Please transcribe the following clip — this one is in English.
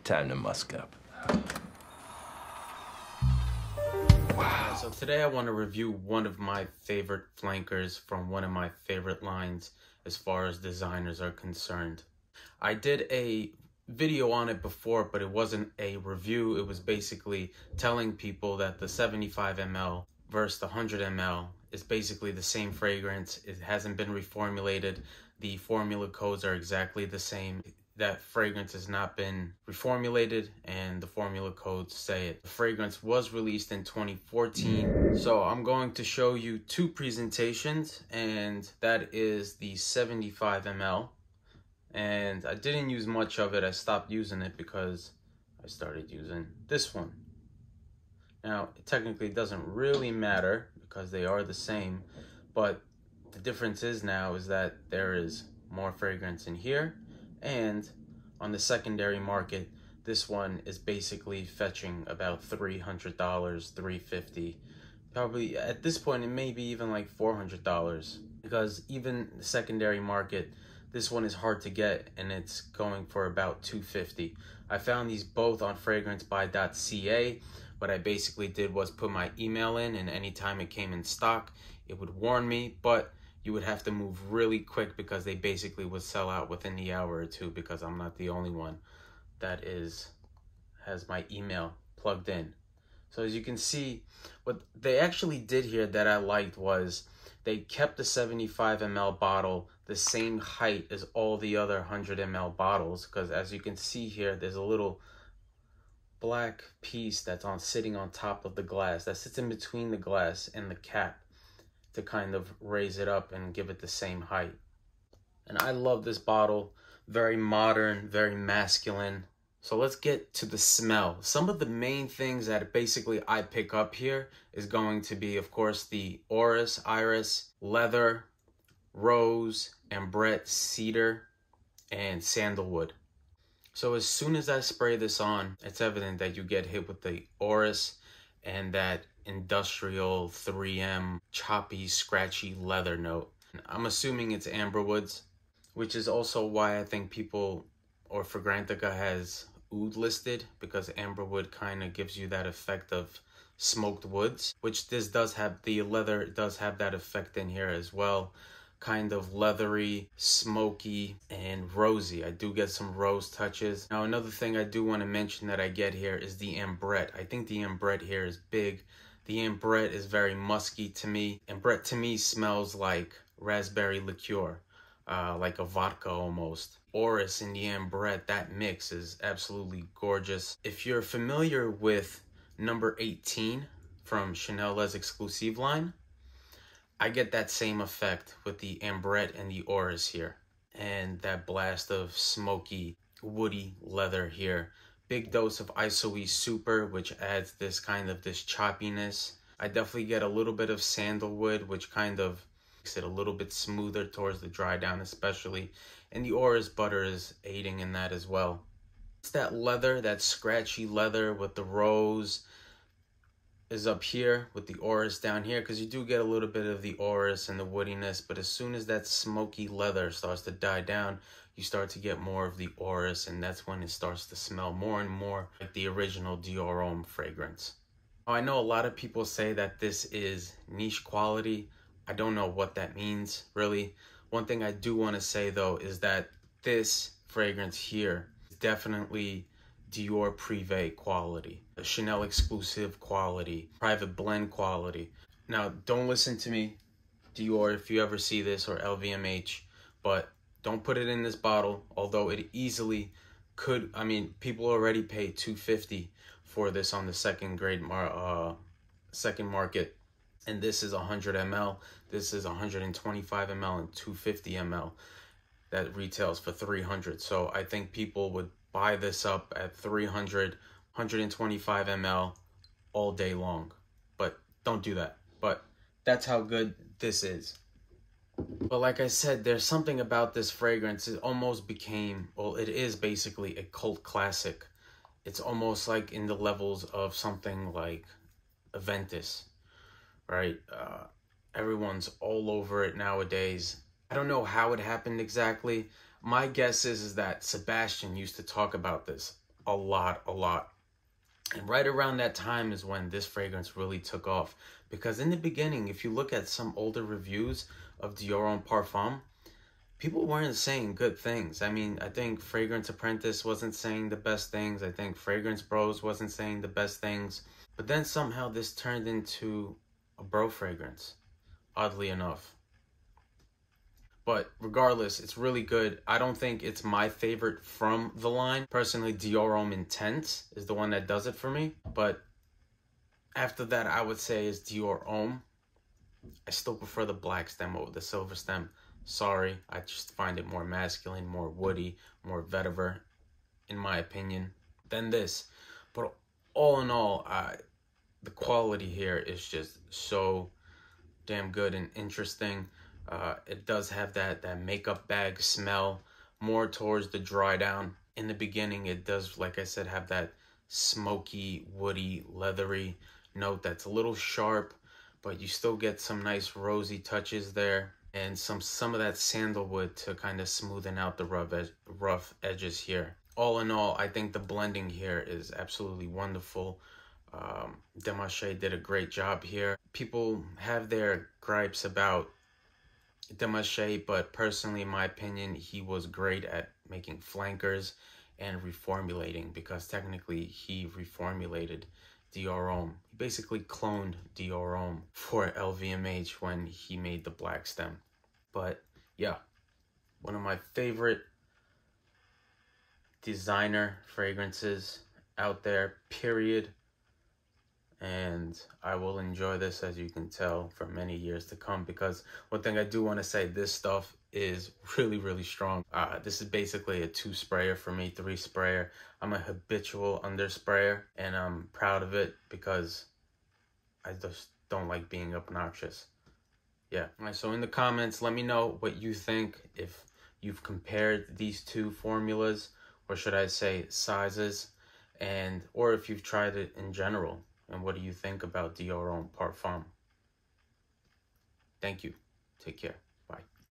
Time to musk up. Wow. So today I want to review one of my favorite flankers from one of my favorite lines as far as designers are concerned. I did a video on it before, but it wasn't a review. It was basically telling people that the 75 ml versus the 100 ml is basically the same fragrance. It hasn't been reformulated. The formula codes are exactly the same. That fragrance has not been reformulated, and the formula codes say it. The fragrance was released in 2014. So I'm going to show you two presentations, and that is the 75 ml. And I didn't use much of it. I stopped using it because I started using this one. Now, it technically doesn't really matter because they are the same, but the difference is now is that there is more fragrance in here, and on the secondary market, this one is basically fetching about $300, $350. Probably at this point, it may be even like $400, because even the secondary market, this one is hard to get, and it's going for about $250. I found these both on fragrancebuy.ca. What I basically did was put my email in, and anytime it came in stock, it would warn me, but you would have to move really quick because they basically would sell out within the hour or two, because I'm not the only one that has my email plugged in. So as you can see, what they actually did here that I liked was they kept the 75 ml bottle the same height as all the other 100 ml bottles, because as you can see here, there's a little black piece that's sitting on top of the glass, that sits in between the glass and the cap to kind of raise it up and give it the same height. And I love this bottle. Very modern, very masculine. So let's get to the smell. Some of the main things that basically I pick up here is going to be, of course, the orris, iris, leather, rose, ambrette, cedar, and sandalwood. So as soon as I spray this on, it's evident that you get hit with the orris and that industrial 3M choppy, scratchy leather note. I'm assuming it's amberwoods, which is also why I think people, or Fragrantica has oud listed, because amberwood kind of gives you that effect of smoked woods, which this does have. The leather does have that effect in here as well. Kind of leathery, smoky, and rosy. I do get some rose touches. Now, another thing I do want to mention that I get here is the ambrette. I think the ambrette here is big. The ambrette is very musky to me. Ambrette to me smells like raspberry liqueur, like a vodka almost. Orris and the ambrette, that mix is absolutely gorgeous. If you're familiar with number 18 from Chanel Les Exclusive line, I get that same effect with the ambrette and the orris here, and that blast of smoky, woody leather here. Big dose of ISOE Super, which adds this kind of this choppiness. I definitely get a little bit of sandalwood, which kind of makes it a little bit smoother towards the dry down especially. And the orris butter is aiding in that as well. It's that leather, that scratchy leather with the rose is up here with the orris down here, because you do get a little bit of the orris and the woodiness, but as soon as that smoky leather starts to die down, you start to get more of the orris, and that's when it starts to smell more and more like the original Dior Homme fragrance. I know a lot of people say that this is niche quality. I don't know what that means, really. One thing I do want to say, though, is that this fragrance here is definitely Dior Privé quality, Chanel exclusive quality, private blend quality. Now, don't listen to me, Dior, if you ever see this, or LVMH, but don't put it in this bottle, although it easily could. I mean, people already pay $250 for this on the second market, and this is 100 ml. This is 125 ml and 250 ml. That retails for $300. So I think people would buy this up at 300, 125 ml all day long. But don't do that. But that's how good this is. But like I said, there's something about this fragrance. It almost became, well, it is basically a cult classic. It's almost like in the levels of something like Aventus, right? Everyone's all over it nowadays. I don't know how it happened exactly. My guess is that Sebastian used to talk about this a lot. And right around that time is when this fragrance really took off. Because in the beginning, if you look at some older reviews of Dior Homme Parfum, people weren't saying good things. I mean, I think Fragrance Apprentice wasn't saying the best things. I think Fragrance Bros wasn't saying the best things. But then somehow this turned into a bro fragrance, oddly enough. But regardless, it's really good. I don't think it's my favorite from the line. Personally, Dior Homme Intense is the one that does it for me. But after that, I would say is Dior Homme. I still prefer the black stem over the silver stem. Sorry, I just find it more masculine, more woody, more vetiver, in my opinion, than this. But all in all, the quality here is just so damn good and interesting. It does have that makeup bag smell, more towards the dry down. In the beginning, it does, like I said, have that smoky, woody, leathery note that's a little sharp, but you still get some nice rosy touches there, and some of that sandalwood to kind of smoothen out the rough edges here. All in all, I think the blending here is absolutely wonderful. Demaché did a great job here. People have their gripes about Demaché, but personally, in my opinion, he was great at making flankers and reformulating, because technically he reformulated Dior Homme. He basically cloned Dior Homme for LVMH when he made the black stem. But yeah, one of my favorite designer fragrances out there, period. And I will enjoy this, as you can tell, for many years to come, because one thing I do want to say, this stuff is really strong. This is basically a 2 sprayer for me, 3 sprayer. I'm a habitual under sprayer, and I'm proud of it because I just don't like being obnoxious. Yeah. All right, so in the comments, let me know what you think, if you've compared these 2 formulas, or should I say sizes, and or if you've tried it in general. And what do you think about Dior Homme Parfum? Thank you. Take care.